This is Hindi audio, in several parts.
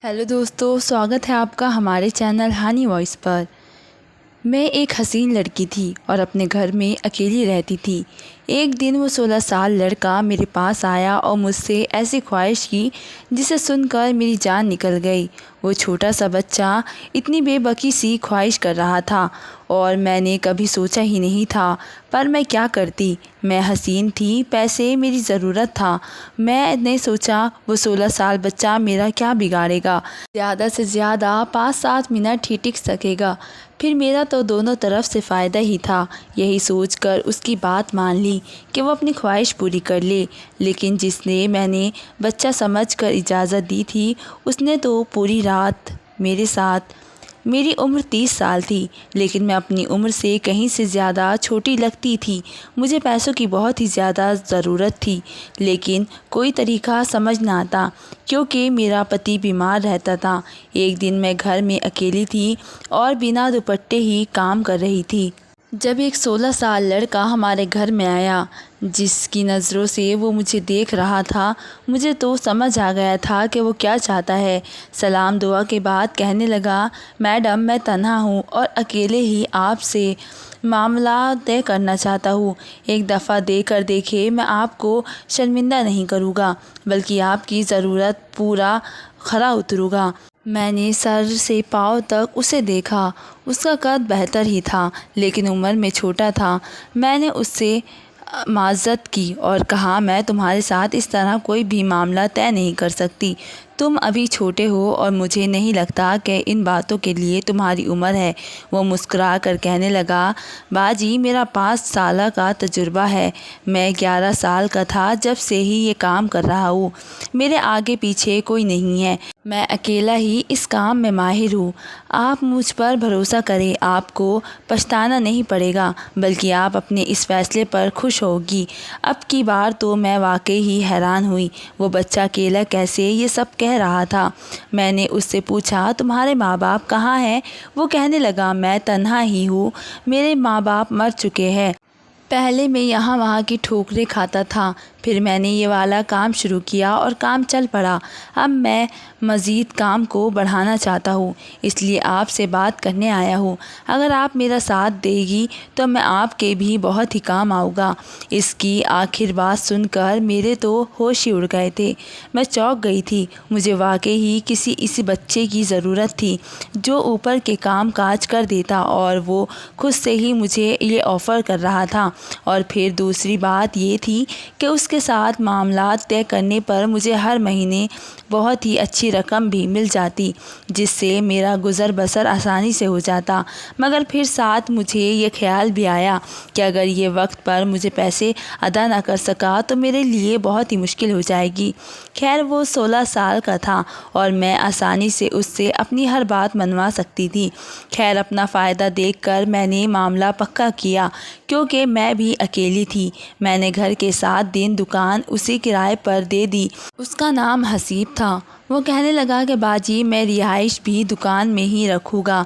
हेलो दोस्तों, स्वागत है आपका हमारे चैनल हनी वॉइस पर। मैं एक हसीन लड़की थी और अपने घर में अकेली रहती थी। एक दिन वो 16 साल लड़का मेरे पास आया और मुझसे ऐसी ख्वाहिश की जिसे सुनकर मेरी जान निकल गई। वो छोटा सा बच्चा इतनी बेबकी सी ख्वाहिश कर रहा था और मैंने कभी सोचा ही नहीं था, पर मैं क्या करती। मैं हसीन थी, पैसे मेरी ज़रूरत था। मैंने सोचा वो 16 साल बच्चा मेरा क्या बिगाड़ेगा, ज़्यादा से ज़्यादा 5-7 मिनट ही टिक सकेगा, फिर मेरा तो दोनों तरफ से फ़ायदा ही था। यही सोचकर उसकी बात मान ली कि वो अपनी ख्वाहिश पूरी कर ले। लेकिन जिसने मैंने बच्चा समझकर इजाज़त दी थी, उसने तो पूरी रात मेरे साथ। मेरी उम्र 30 साल थी, लेकिन मैं अपनी उम्र से कहीं से ज़्यादा छोटी लगती थी। मुझे पैसों की बहुत ही ज़्यादा ज़रूरत थी, लेकिन कोई तरीका समझ ना आता क्योंकि मेरा पति बीमार रहता था। एक दिन मैं घर में अकेली थी और बिना दुपट्टे ही काम कर रही थी जब एक 16 साल लड़का हमारे घर में आया। जिसकी नज़रों से वो मुझे देख रहा था, मुझे तो समझ आ गया था कि वो क्या चाहता है। सलाम दुआ के बाद कहने लगा, मैडम मैं तन्हा हूँ और अकेले ही आपसे मामला तय करना चाहता हूँ। एक दफ़ा देकर देखे, मैं आपको शर्मिंदा नहीं करूँगा, बल्कि आपकी ज़रूरत पूरा खरा उतरूँगा। मैंने सर से पाँव तक उसे देखा। उसका कद बेहतर ही था, लेकिन उम्र में छोटा था। मैंने उससे माज़रत की और कहा, मैं तुम्हारे साथ इस तरह कोई भी मामला तय नहीं कर सकती। तुम अभी छोटे हो और मुझे नहीं लगता कि इन बातों के लिए तुम्हारी उम्र है। वो मुस्कुरा कर कहने लगा, बाजी मेरा 5 साल का तजुर्बा है। मैं 11 साल का था जब से ही ये काम कर रहा हूँ। मेरे आगे पीछे कोई नहीं है, मैं अकेला ही इस काम में माहिर हूँ। आप मुझ पर भरोसा करें, आपको पछताना नहीं पड़ेगा, बल्कि आप अपने इस फैसले पर खुश होगी। अब की बार तो मैं वाकई ही हैरान हुई। वो बच्चा अकेला कैसे ये सब कह रहा था। मैंने उससे पूछा, तुम्हारे माँ बाप कहाँ हैं? वो कहने लगा, मैं तन्हा ही हूँ, मेरे माँ बाप मर चुके हैं। पहले मैं यहाँ वहाँ की ठोकरें खाता था, फिर मैंने ये वाला काम शुरू किया और काम चल पड़ा। अब मैं मज़ीद काम को बढ़ाना चाहता हूँ, इसलिए आपसे बात करने आया हूँ। अगर आप मेरा साथ देगी तो मैं आपके भी बहुत ही काम आऊँगा। इसकी आखिर बात सुनकर मेरे तो होश ही उड़ गए थे। मैं चौंक गई थी। मुझे वाकई ही किसी इसी बच्चे की ज़रूरत थी जो ऊपर के काम काज कर देता, और वो खुद से ही मुझे ये ऑफ़र कर रहा था। और फिर दूसरी बात ये थी कि उसके साथ मामला तय करने पर मुझे हर महीने बहुत ही अच्छी रकम भी मिल जाती, जिससे मेरा गुज़र बसर आसानी से हो जाता। मगर फिर साथ मुझे ये ख्याल भी आया कि अगर ये वक्त पर मुझे पैसे अदा ना कर सका तो मेरे लिए बहुत ही मुश्किल हो जाएगी। खैर वो 16 साल का था और मैं आसानी से उससे अपनी हर बात मनवा सकती थी। खैर अपना फ़ायदा देखकर मैंने मामला पक्का किया, क्योंकि मैं भी अकेली थी। मैंने घर के 7 दिन दुकान उसी किराए पर दे दी। उसका नाम हसीब था। वो कहने लगा कि बाजी मैं रिहाइश भी दुकान में ही रखूँगा,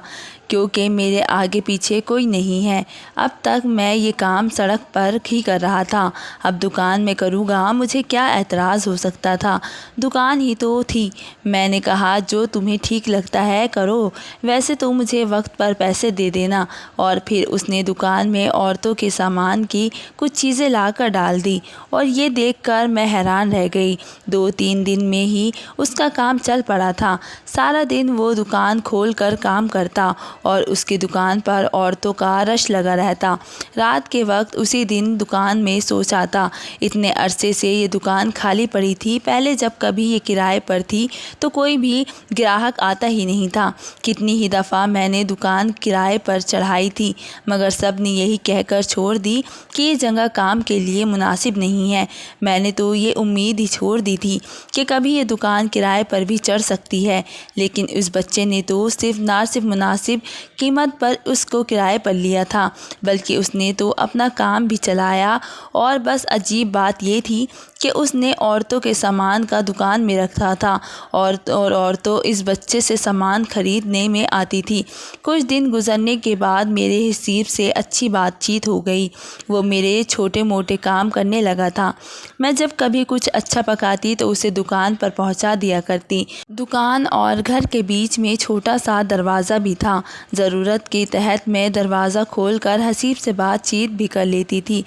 क्योंकि मेरे आगे पीछे कोई नहीं है। अब तक मैं ये काम सड़क पर ही कर रहा था, अब दुकान में करूँगा, मुझे क्या एतराज़ हो सकता था। दुकान ही तो थी। मैंने कहा, जो तुम्हें ठीक लगता है करो, वैसे तो मुझे वक्त पर पैसे दे देना। और फिर उसने दुकान में औरतों के सामान की कुछ चीज़ें लाकर डाल दी और ये देखकर मैं हैरान रह गई। 2-3 दिन में ही उसका काम चल पड़ा था। सारा दिन वो दुकान खोल कर काम करता और उसकी दुकान पर औरतों का रश लगा रहता। रात के वक्त उसी दिन दुकान में सो जाता। इतने अरसे से ये दुकान खाली पड़ी थी। पहले जब कभी ये किराए पर थी तो कोई भी ग्राहक आता ही नहीं था। कितनी ही दफ़ा मैंने दुकान किराए पर चढ़ाई थी, मगर सब ने यही कहकर छोड़ दी कि ये जगह काम के लिए मुनासिब नहीं है। मैंने तो ये उम्मीद ही छोड़ दी थी कि कभी ये दुकान किराए पर भी चढ़ सकती है, लेकिन उस बच्चे ने तो सिर्फ मुनासिब कीमत पर उसको किराए पर लिया था, बल्कि उसने तो अपना काम भी चलाया। और बस अजीब बात ये थी कि उसने औरतों के सामान का दुकान में रखा था और औरतों इस बच्चे से सामान खरीदने में आती थी। कुछ दिन गुजरने के बाद मेरे हसीब से अच्छी बातचीत हो गई। वो मेरे छोटे मोटे काम करने लगा था। मैं जब कभी कुछ अच्छा पकाती तो उसे दुकान पर पहुंचा दिया करती। दुकान और घर के बीच में छोटा सा दरवाज़ा भी था। ज़रूरत के तहत मैं दरवाज़ा खोलकर हसीब से बातचीत भी कर लेती थी।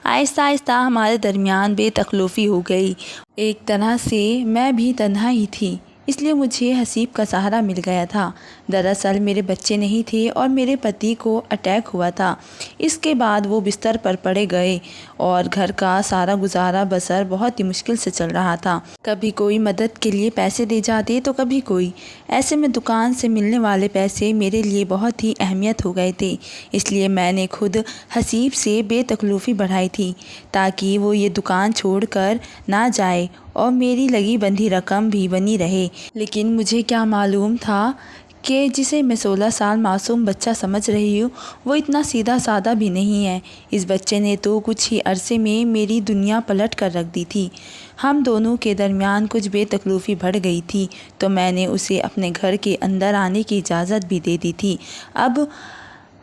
आहिस्ता आहिस्ता हमारे दरमियान बेतकल्लुफ़ी हो गई। एक तरह से मैं भी तन्हा ही थी, इसलिए मुझे हसीब का सहारा मिल गया था। दरअसल मेरे बच्चे नहीं थे और मेरे पति को अटैक हुआ था। इसके बाद वो बिस्तर पर पड़े गए और घर का सारा गुजारा बसर बहुत ही मुश्किल से चल रहा था। कभी कोई मदद के लिए पैसे दे जाते तो कभी कोई। ऐसे में दुकान से मिलने वाले पैसे मेरे लिए बहुत ही अहमियत हो गए थे। इसलिए मैंने खुद हसीब से बेतकल्लुफ़ी बढ़ाई थी ताकि वो ये दुकान छोड़कर ना जाए और मेरी लगी बंधी रकम भी बनी रहे। लेकिन मुझे क्या मालूम था कि जिसे मैं 16 साल मासूम बच्चा समझ रही हूँ वो इतना सीधा साधा भी नहीं है। इस बच्चे ने तो कुछ ही अरसे में मेरी दुनिया पलट कर रख दी थी। हम दोनों के दरमियान कुछ बेतकल्लुफ़ी बढ़ गई थी तो मैंने उसे अपने घर के अंदर आने की इजाज़त भी दे दी थी। अब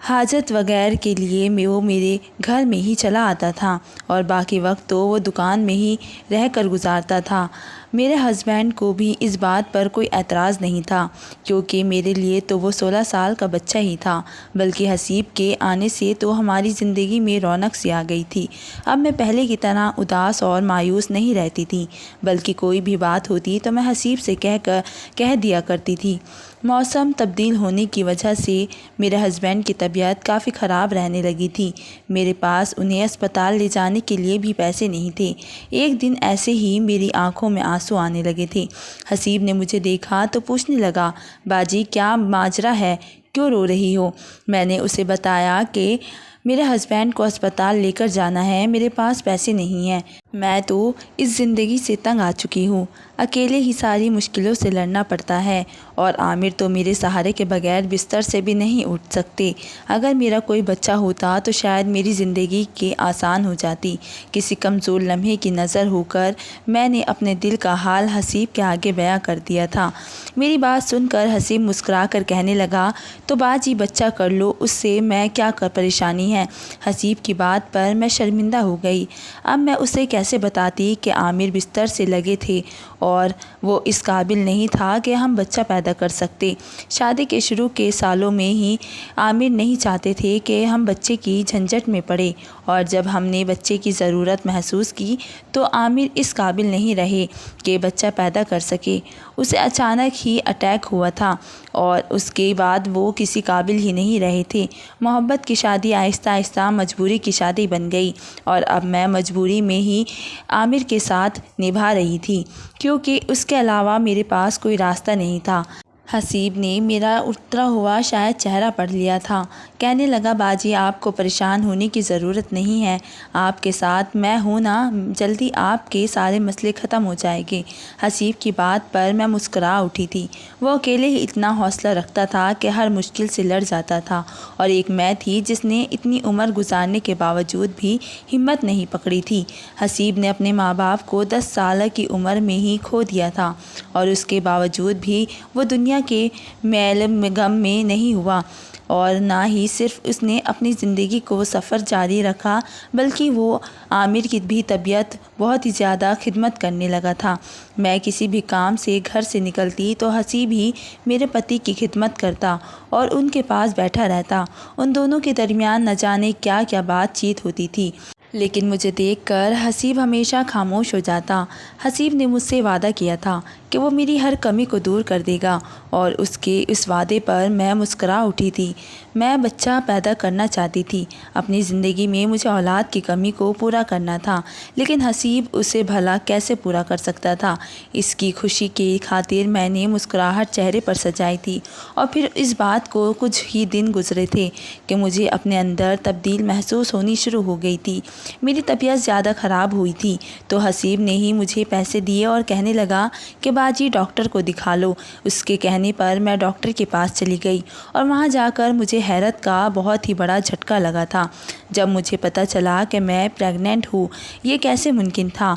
हाजत वगैरह के लिए वो मेरे घर में ही चला आता था और बाकी वक्त तो वो दुकान में ही रह कर गुजारता था। मेरे हस्बैंड को भी इस बात पर कोई एतराज़ नहीं था, क्योंकि मेरे लिए तो वो 16 साल का बच्चा ही था। बल्कि हसीब के आने से तो हमारी ज़िंदगी में रौनक सी आ गई थी। अब मैं पहले की तरह उदास और मायूस नहीं रहती थी, बल्कि कोई भी बात होती तो मैं हसीब से कह दिया करती थी। मौसम तब्दील होने की वजह से मेरे हस्बैंड की तबीयत काफ़ी ख़राब रहने लगी थी। मेरे पास उन्हें अस्पताल ले जाने के लिए भी पैसे नहीं थे। एक दिन ऐसे ही मेरी आंखों में आंसू आने लगे थे। हसीब ने मुझे देखा तो पूछने लगा, बाजी क्या माजरा है, क्यों रो रही हो? मैंने उसे बताया कि मेरे हस्बैंड को अस्पताल लेकर जाना है, मेरे पास पैसे नहीं हैं। मैं तो इस ज़िंदगी से तंग आ चुकी हूँ। अकेले ही सारी मुश्किलों से लड़ना पड़ता है और आमिर तो मेरे सहारे के बगैर बिस्तर से भी नहीं उठ सकते। अगर मेरा कोई बच्चा होता तो शायद मेरी ज़िंदगी के आसान हो जाती। किसी कमज़ोर लम्हे की नज़र होकर मैंने अपने दिल का हाल हसीब के आगे बयां कर दिया था। मेरी बात सुनकर हसीब मुस्कुरा कर कहने लगा, तो बाजी बच्चा कर लो, उससे मैं क्या कर परेशानी है। हसीब की बात पर मैं शर्मिंदा हो गई। अब मैं उसे कैसे बताती कि आमिर बिस्तर से लगे थे और वो इस काबिल नहीं था कि हम बच्चा पैदा कर सकते। शादी के शुरू के सालों में ही आमिर नहीं चाहते थे कि हम बच्चे की झंझट में पड़े और जब हमने बच्चे की ज़रूरत महसूस की तो आमिर इस काबिल नहीं रहे कि बच्चा पैदा कर सके। उसे अचानक ही अटैक हुआ था और उसके बाद वो किसी काबिल ही नहीं रहे थे। मोहब्बत की शादी आहिस्ता आहिस्ता मजबूरी की शादी बन गई और अब मैं मजबूरी में ही आमिर के साथ निभा रही थी, क्योंकि उसके अलावा मेरे पास कोई रास्ता नहीं था। हसीब ने मेरा उतरा हुआ शायद चेहरा पढ़ लिया था। कहने लगा, बाजी आपको परेशान होने की ज़रूरत नहीं है, आपके साथ मैं हूँ ना, जल्दी आपके सारे मसले ख़त्म हो जाएंगे। हसीब की बात पर मैं मुस्कुरा उठी थी। वो अकेले ही इतना हौसला रखता था कि हर मुश्किल से लड़ जाता था और एक मैं थी जिसने इतनी उम्र गुजारने के बावजूद भी हिम्मत नहीं पकड़ी थी। हसीब ने अपने माँ बाप को 10 साल की उम्र में ही खो दिया था और उसके बावजूद भी वो दुनिया के मैल गम में नहीं हुआ और ना ही सिर्फ उसने अपनी ज़िंदगी को सफ़र जारी रखा, बल्कि वो आमिर की भी तबीयत बहुत ही ज़्यादा खिदमत करने लगा था। मैं किसी भी काम से घर से निकलती तो हसीब ही मेरे पति की खिदमत करता और उनके पास बैठा रहता। उन दोनों के दरमियान न जाने क्या क्या बातचीत होती थी, लेकिन मुझे देखकर हसीब हमेशा खामोश हो जाता। हसीब ने मुझसे वादा किया था कि वो मेरी हर कमी को दूर कर देगा और उसके इस वादे पर मैं मुस्करा उठी थी। मैं बच्चा पैदा करना चाहती थी। अपनी ज़िंदगी में मुझे औलाद की कमी को पूरा करना था, लेकिन हसीब उसे भला कैसे पूरा कर सकता था। इसकी खुशी की खातिर मैंने मुस्कुराहट चेहरे पर सजाई थी और फिर इस बात को कुछ ही दिन गुजरे थे कि मुझे अपने अंदर तब्दील महसूस होनी शुरू हो गई थी। मेरी तबीयत ज़्यादा ख़राब हुई थी तो हसीब ने ही मुझे पैसे दिए और कहने लगा कि बाजी डॉक्टर को दिखा लो। उसके कहने पर मैं डॉक्टर के पास चली गई और वहाँ जाकर मुझे हैरत का बहुत ही बड़ा झटका लगा था जब मुझे पता चला कि मैं प्रेग्नेंट हूँ। ये कैसे मुमकिन था?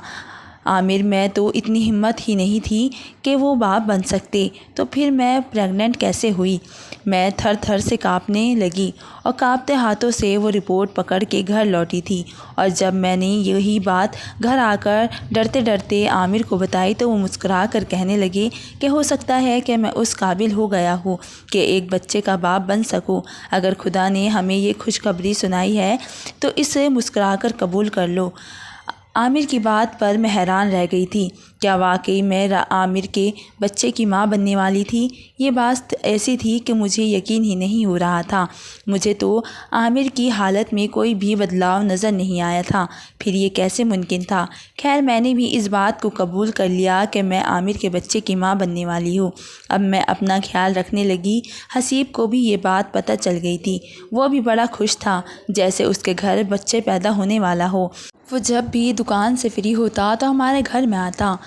आमिर में तो इतनी हिम्मत ही नहीं थी कि वो बाप बन सकते, तो फिर मैं प्रेग्नेंट कैसे हुई? मैं थर थर से काँपने लगी और काँपते हाथों से वो रिपोर्ट पकड़ के घर लौटी थी। और जब मैंने यही बात घर आकर डरते डरते आमिर को बताई तो वो मुस्कुरा कर कहने लगे कि हो सकता है कि मैं उस काबिल हो गया हूँ कि एक बच्चे का बाप बन सकूँ। अगर खुदा ने हमें ये खुशखबरी सुनाई है तो इसे मुस्कुरा कर कबूल कर लो। आमिर की बात पर मैं हैरान रह गई थी। क्या वाकई मैं आमिर के बच्चे की मां बनने वाली थी? ये बात ऐसी थी कि मुझे यकीन ही नहीं हो रहा था। मुझे तो आमिर की हालत में कोई भी बदलाव नज़र नहीं आया था। फिर ये कैसे मुमकिन था? खैर, मैंने भी इस बात को कबूल कर लिया कि मैं आमिर के बच्चे की मां बनने वाली हूँ। अब मैं अपना ख्याल रखने लगी। हसीब को भी ये बात पता चल गई थी। वो भी बड़ा खुश था, जैसे उसके घर बच्चे पैदा होने वाला हो। वो जब भी दुकान से फ्री होता तो हमारे घर में आता।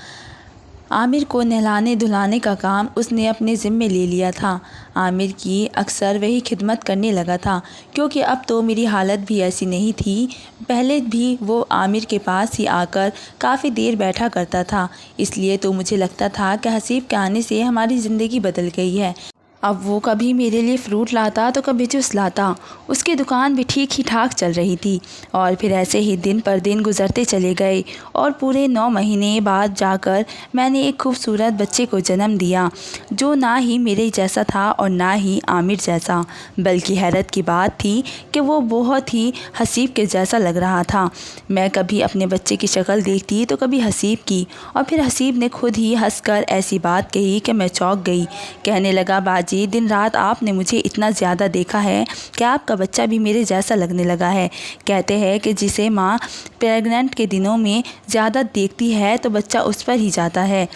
आमिर को नहलाने धुलाने का काम उसने अपने ज़िम्मे ले लिया था। आमिर की अक्सर वही खिदमत करने लगा था, क्योंकि अब तो मेरी हालत भी ऐसी नहीं थी। पहले भी वो आमिर के पास ही आकर काफ़ी देर बैठा करता था, इसलिए तो मुझे लगता था कि हसीब के आने से हमारी ज़िंदगी बदल गई है। अब वो कभी मेरे लिए फ़्रूट लाता तो कभी जूस लाता। उसकी दुकान भी ठीक ही ठाक चल रही थी। और फिर ऐसे ही दिन पर दिन गुज़रते चले गए और पूरे 9 महीने बाद जाकर मैंने एक खूबसूरत बच्चे को जन्म दिया, जो ना ही मेरे जैसा था और ना ही आमिर जैसा। बल्कि हैरत की बात थी कि वो बहुत ही हसीब के जैसा लग रहा था। मैं कभी अपने बच्चे की शक्ल देखती तो कभी हसीब की, और फिर हसीब ने खुद ही हंसकर ऐसी बात कही कि मैं चौंक गई। कहने लगा, बाजी, दिन रात आपने मुझे इतना ज़्यादा देखा है कि आपका बच्चा भी मेरे जैसा लगने लगा है। कहते हैं कि जिसे माँ प्रेग्नेंट के दिनों में ज़्यादा देखती है तो बच्चा उस पर ही जाता है।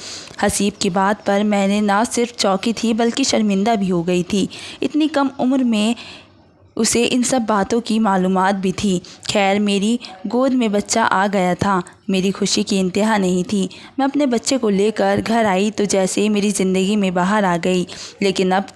हसीब की बात पर मैंने ना सिर्फ चौंकी थी बल्कि शर्मिंदा भी हो गई थी। इतनी कम उम्र में उसे इन सब बातों की मालूमात भी थी। खैर, मेरी गोद में बच्चा आ गया था। मेरी खुशी की इंतहा नहीं थी। मैं अपने बच्चे को लेकर घर आई तो जैसे मेरी ज़िंदगी में बाहर आ गई। लेकिन अब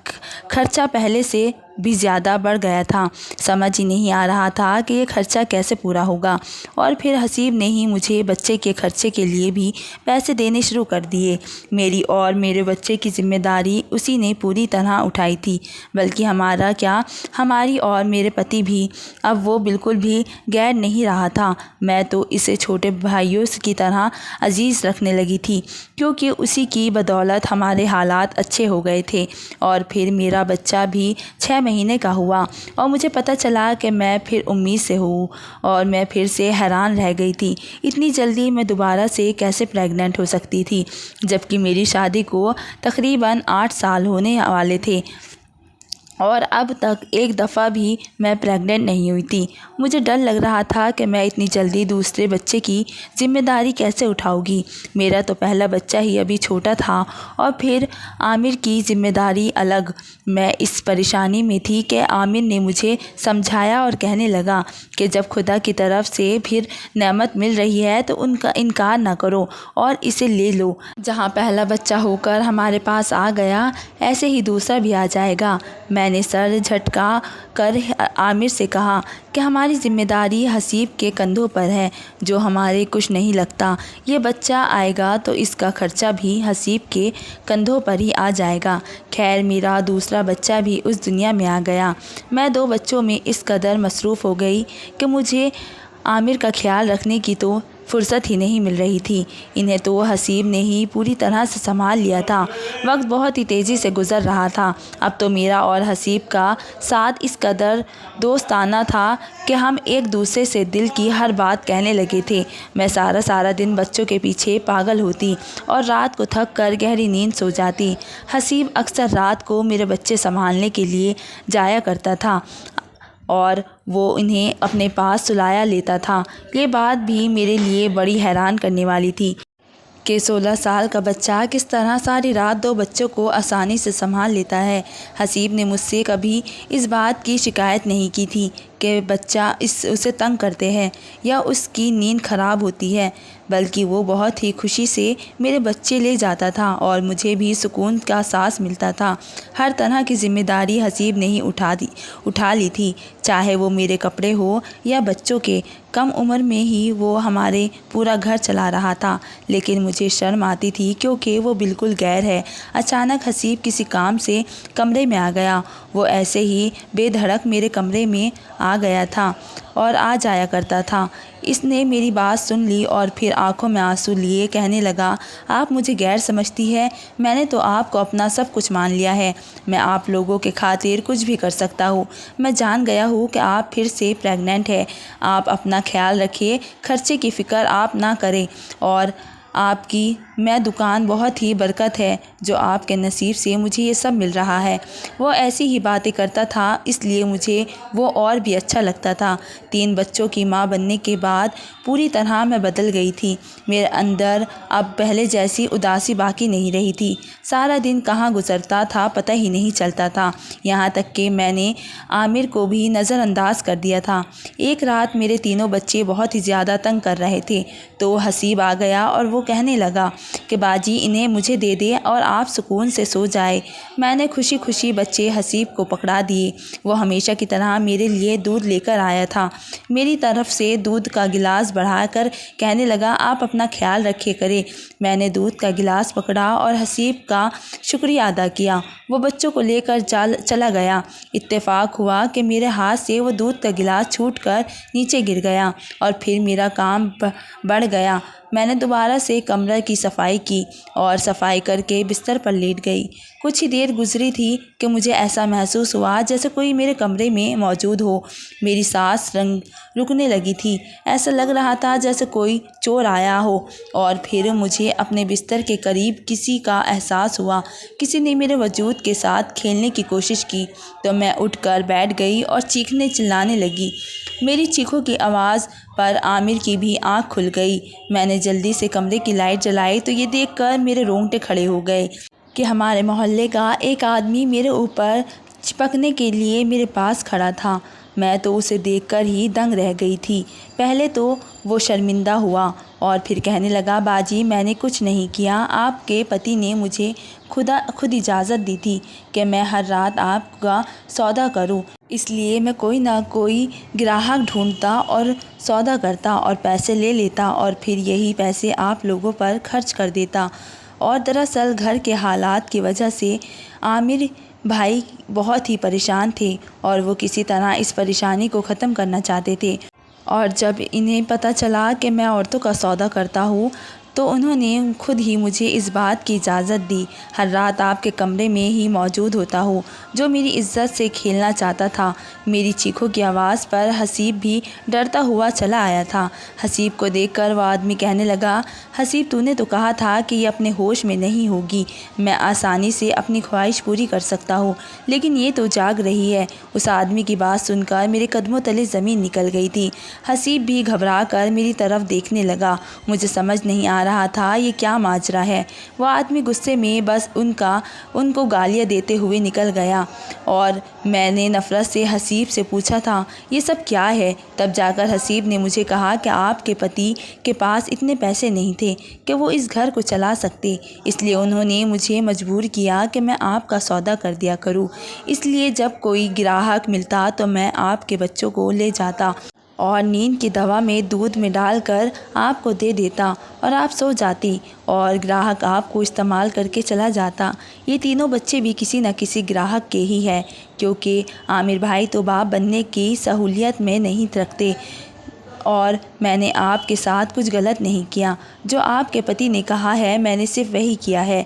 खर्चा पहले से भी ज़्यादा बढ़ गया था। समझ ही नहीं आ रहा था कि ये खर्चा कैसे पूरा होगा। और फिर हसीब ने ही मुझे बच्चे के खर्चे के लिए भी पैसे देने शुरू कर दिए। मेरी और मेरे बच्चे की जिम्मेदारी उसी ने पूरी तरह उठाई थी। बल्कि हमारा क्या, हमारी और मेरे पति भी। अब वो बिल्कुल भी गैर नहीं रहा था। मैं तो इसे छोटे भाइयों की तरह अजीज़ रखने लगी थी, क्योंकि उसी की बदौलत हमारे हालात अच्छे हो गए थे। और फिर मेरा बच्चा भी 6 महीने का हुआ और मुझे पता चला कि मैं फिर उम्मीद से हूँ। और मैं फिर से हैरान रह गई थी। इतनी जल्दी मैं दोबारा से कैसे प्रेग्नेंट हो सकती थी, जबकि मेरी शादी को तकरीबन 8 साल होने वाले थे और अब तक एक दफ़ा भी मैं प्रेग्नेंट नहीं हुई थी। मुझे डर लग रहा था कि मैं इतनी जल्दी दूसरे बच्चे की ज़िम्मेदारी कैसे उठाऊंगी। मेरा तो पहला बच्चा ही अभी छोटा था और फिर आमिर की ज़िम्मेदारी अलग। मैं इस परेशानी में थी कि आमिर ने मुझे समझाया और कहने लगा कि जब खुदा की तरफ से फिर नेमत मिल रही है तो उनका इनकार ना करो और इसे ले लो। जहाँ पहला बच्चा होकर हमारे पास आ गया, ऐसे ही दूसरा भी आ जाएगा। मैंने सर झटका कर आमिर से कहा कि हमारी ज़िम्मेदारी हसीब के कंधों पर है, जो हमारे कुछ नहीं लगता। ये बच्चा आएगा तो इसका खर्चा भी हसीब के कंधों पर ही आ जाएगा। खैर, मेरा दूसरा बच्चा भी उस दुनिया में आ गया। मैं 2 बच्चों में इस कदर मसरूफ़ हो गई कि मुझे आमिर का ख्याल रखने की तो फुर्सत ही नहीं मिल रही थी। इन्हें तो हसीब ने ही पूरी तरह से संभाल लिया था। वक्त बहुत ही तेज़ी से गुज़र रहा था। अब तो मेरा और हसीब का साथ इस कदर दोस्ताना था कि हम एक दूसरे से दिल की हर बात कहने लगे थे। मैं सारा दिन बच्चों के पीछे पागल होती और रात को थक कर गहरी नींद सो जाती। हसीब अक्सर रात को मेरे बच्चे संभालने के लिए जाया करता था और वो इन्हें अपने पास सुलाया लेता था। ये बात भी मेरे लिए बड़ी हैरान करने वाली थी कि 16 साल का बच्चा किस तरह सारी रात 2 बच्चों को आसानी से संभाल लेता है। हसीब ने मुझसे कभी इस बात की शिकायत नहीं की थी कि बच्चा उसे तंग करते हैं या उसकी नींद खराब होती है, बल्कि वो बहुत ही खुशी से मेरे बच्चे ले जाता था और मुझे भी सुकून का सांस मिलता था। हर तरह की जिम्मेदारी हसीब ने ही उठा ली थी, चाहे वो मेरे कपड़े हो या बच्चों के। कम उम्र में ही वो हमारे पूरा घर चला रहा था, लेकिन मुझे शर्म आती थी क्योंकि वो बिल्कुल गैर है। अचानक हसीब किसी काम से कमरे में आ गया। वो ऐसे ही बेधड़क मेरे कमरे में आ गया था और आ जाया करता था। इसने मेरी बात सुन ली और फिर आंखों में आंसू लिए कहने लगा, आप मुझे गैर समझती है? मैंने तो आपको अपना सब कुछ मान लिया है। मैं आप लोगों के खातिर कुछ भी कर सकता हूँ। मैं जान गया हूँ कि आप फिर से प्रेग्नेंट है। आप अपना ख्याल रखिए, खर्चे की फ़िक्र आप ना करें और आपकी मैं दुकान बहुत ही बरकत है जो आपके नसीब से मुझे ये सब मिल रहा है। वो ऐसी ही बातें करता था, इसलिए मुझे वो और भी अच्छा लगता था। 3 बच्चों की माँ बनने के बाद पूरी तरह मैं बदल गई थी। मेरे अंदर अब पहले जैसी उदासी बाकी नहीं रही थी। सारा दिन कहाँ गुजरता था पता ही नहीं चलता था। यहाँ तक कि मैंने आमिर को भी नज़रअंदाज कर दिया था। एक रात मेरे तीनों बच्चे बहुत ही ज़्यादा तंग कर रहे थे, तो हसीब आ गया और वो कहने लगा कि बाजी इन्हें मुझे दे दे और आप सुकून से सो जाए। मैंने खुशी खुशी बच्चे हसीब को पकड़ा दिए। वो हमेशा की तरह मेरे लिए दूध लेकर आया था। मेरी तरफ से दूध का गिलास बढ़ाकर कहने लगा, आप अपना ख्याल रखे करें। मैंने दूध का गिलास पकड़ा और हसीब का शुक्रिया अदा किया। वो बच्चों को लेकर चला गया। इत्तेफाक हुआ कि मेरे हाथ से वो दूध का गिलास छूटकर नीचे गिर गया और फिर मेरा काम बढ़ गया। मैंने दोबारा से कमरे की सफाई की और सफाई करके बिस्तर पर लेट गई। कुछ ही देर गुजरी थी कि मुझे ऐसा महसूस हुआ जैसे कोई मेरे कमरे में मौजूद हो। मेरी सांस रुकने लगी थी। ऐसा लग रहा था जैसे कोई चोर आया हो। और फिर मुझे अपने बिस्तर के करीब किसी का एहसास हुआ। किसी ने मेरे वजूद के साथ खेलने की कोशिश की, तो मैं उठकर बैठ गई और चीखने चिल्लाने लगी। मेरी चीखों की आवाज़ पर आमिर की भी आंख खुल गई। मैंने जल्दी से कमरे की लाइट जलाई तो ये देखकर मेरे रोंगटे खड़े हो गए कि हमारे मोहल्ले का एक आदमी मेरे ऊपर चिपकने के लिए मेरे पास खड़ा था। मैं तो उसे देखकर ही दंग रह गई थी। पहले तो वो शर्मिंदा हुआ और फिर कहने लगा, बाजी मैंने कुछ नहीं किया। आपके पति ने मुझे खुद इजाज़त दी थी कि मैं हर रात आपका सौदा करूं। इसलिए मैं कोई ना कोई ग्राहक ढूंढता और सौदा करता और पैसे ले लेता और फिर यही पैसे आप लोगों पर खर्च कर देता। और दरअसल घर के हालात की वजह से आमिर भाई बहुत ही परेशान थे और वो किसी तरह इस परेशानी को ख़त्म करना चाहते थे। और जब इन्हें पता चला कि मैं औरतों का सौदा करता हूँ, तो उन्होंने खुद ही मुझे इस बात की इजाज़त दी। हर रात आपके कमरे में ही मौजूद होता हूँ। जो मेरी इज्जत से खेलना चाहता था। मेरी चीखों की आवाज़ पर हसीब भी डरता हुआ चला आया था। हसीब को देखकर वह आदमी कहने लगा, हसीब तूने तो कहा था कि ये अपने होश में नहीं होगी। मैं आसानी से अपनी ख्वाहिश पूरी कर सकता हूँ, लेकिन ये तो जाग रही है। उस आदमी की बात सुनकर मेरे कदमों तले ज़मीन निकल गई थी। हसीब भी घबरा कर मेरी तरफ देखने लगा। मुझे समझ नहीं आ रहा था ये क्या माजरा है। वह आदमी गुस्से में बस उनको गालियाँ देते हुए निकल गया और मैंने नफ़रत से हसीब से पूछा था, ये सब क्या है? तब जाकर हसीब ने मुझे कहा कि आपके पति के पास इतने पैसे नहीं थे कि वो इस घर को चला सकते, इसलिए उन्होंने मुझे मजबूर किया कि मैं आपका सौदा कर दिया करूं। इसलिए जब कोई ग्राहक मिलता तो मैं आपके बच्चों को ले जाता और नींद की दवा में दूध में डालकर आपको दे देता और आप सो जाती और ग्राहक आपको इस्तेमाल करके चला जाता। ये तीनों बच्चे भी किसी न किसी ग्राहक के ही हैं, क्योंकि आमिर भाई तो बाप बनने की सहूलियत में नहीं रखते। और मैंने आपके साथ कुछ गलत नहीं किया। जो आपके पति ने कहा है मैंने सिर्फ वही किया है।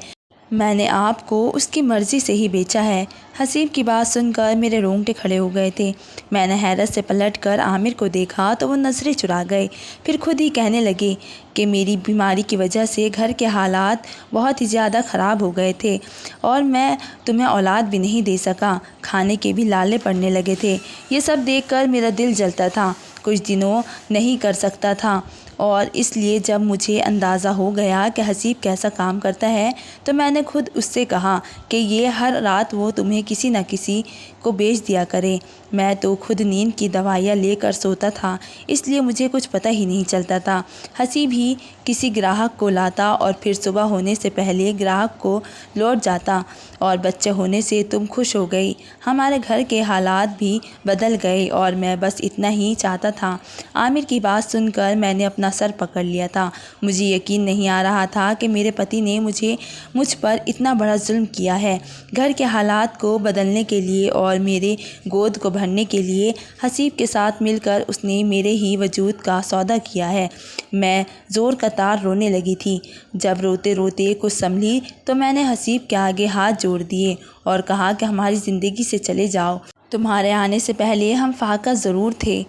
मैंने आपको उसकी मर्ज़ी से ही बेचा है। हसीब की बात सुनकर मेरे रोंगटे खड़े हो गए थे। मैंने हैरत से पलटकर आमिर को देखा तो वो नज़रें चुरा गए। फिर खुद ही कहने लगे कि मेरी बीमारी की वजह से घर के हालात बहुत ही ज़्यादा ख़राब हो गए थे और मैं तुम्हें औलाद भी नहीं दे सका। खाने के भी लाले पड़ने लगे थे। ये सब देखकर मेरा दिल जलता था। कुछ दिनों नहीं कर सकता था और इसलिए जब मुझे अंदाज़ा हो गया कि हसीब कैसा काम करता है तो मैंने खुद उससे कहा कि ये हर रात वो तुम्हें किसी न किसी को बेच दिया करे। मैं तो खुद नींद की दवाइयाँ लेकर सोता था, इसलिए मुझे कुछ पता ही नहीं चलता था। हसीब ही किसी ग्राहक को लाता और फिर सुबह होने से पहले ग्राहक को लौट जाता। और बच्चे होने से तुम खुश हो गई। हमारे घर के हालात भी बदल गए और मैं बस इतना ही चाहता था। आमिर की बात सुनकर मैंने अपना सर पकड़ लिया था। मुझे यकीन नहीं आ रहा था कि मेरे पति ने मुझ पर इतना बड़ा जुल्म किया है। घर के हालात को बदलने के लिए और मेरे गोद को भरने के लिए हसीब के साथ मिलकर उसने मेरे ही वजूद का सौदा किया है। मैं ज़ोर कतार रोने लगी थी। जब रोते रोते कुछ संभली तो मैंने हसीब के आगे हाथ जोड़ दिए और कहा कि हमारी ज़िंदगी से चले जाओ। तुम्हारे आने से पहले हम फाक़ा ज़रूर थे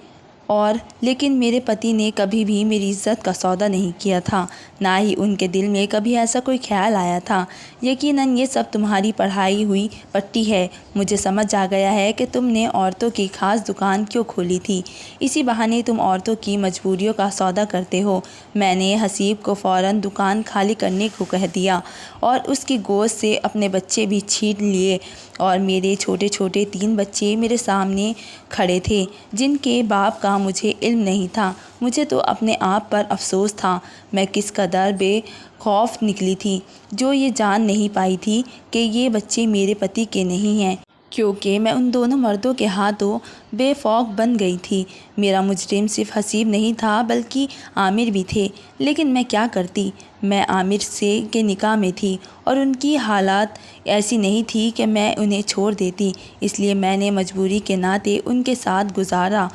लेकिन मेरे पति ने कभी भी मेरी इज़्ज़त का सौदा नहीं किया था, ना ही उनके दिल में कभी ऐसा कोई ख्याल आया था। यकीनन ये सब तुम्हारी पढ़ाई हुई पट्टी है। मुझे समझ आ गया है कि तुमने औरतों की ख़ास दुकान क्यों खोली थी। इसी बहाने तुम औरतों की मजबूरियों का सौदा करते हो। मैंने हसीब को फ़ौरन दुकान खाली करने को कह दिया और उसकी गोद से अपने बच्चे भी छीन लिए और मेरे छोटे छोटे 3 बच्चे मेरे सामने खड़े थे, जिनके बाप का मुझे इल्म नहीं था। मुझे तो अपने आप पर अफसोस था। मैं किस कदर बेखौफ निकली थी, जो ये जान नहीं पाई थी कि ये बच्चे मेरे पति के नहीं हैं, क्योंकि मैं उन दोनों मर्दों के हाथों बेफौक बन गई थी। मेरा मुजरिम सिर्फ हसीब नहीं था बल्कि आमिर भी थे। लेकिन मैं क्या करती। मैं आमिर से के निकाह में थी और उनकी हालात ऐसी नहीं थी कि मैं उन्हें छोड़ देती। इसलिए मैंने मजबूरी के नाते उनके साथ गुजारा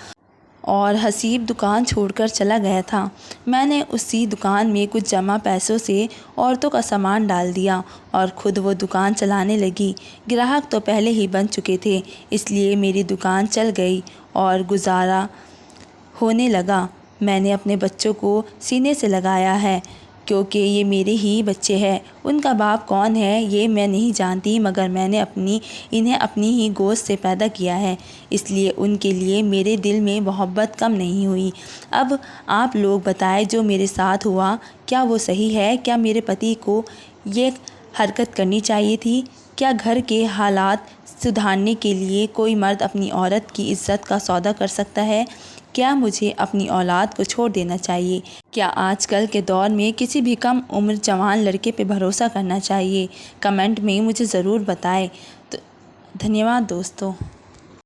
और हसीब दुकान छोड़कर चला गया था। मैंने उसी दुकान में कुछ जमा पैसों से औरतों का सामान डाल दिया और ख़ुद वो दुकान चलाने लगी। ग्राहक तो पहले ही बन चुके थे, इसलिए मेरी दुकान चल गई और गुजारा होने लगा। मैंने अपने बच्चों को सीने से लगाया है, क्योंकि ये मेरे ही बच्चे हैं। उनका बाप कौन है ये मैं नहीं जानती, मगर मैंने इन्हें अपनी ही गोद से पैदा किया है, इसलिए उनके लिए मेरे दिल में मोहब्बत कम नहीं हुई। अब आप लोग बताएं, जो मेरे साथ हुआ क्या वो सही है? क्या मेरे पति को ये हरकत करनी चाहिए थी? क्या घर के हालात सुधारने के लिए कोई मर्द अपनी औरत की इज़्ज़त का सौदा कर सकता है? क्या मुझे अपनी औलाद को छोड़ देना चाहिए? क्या आजकल के दौर में किसी भी कम उम्र जवान लड़के पे भरोसा करना चाहिए? कमेंट में मुझे ज़रूर बताएं। तो धन्यवाद दोस्तों।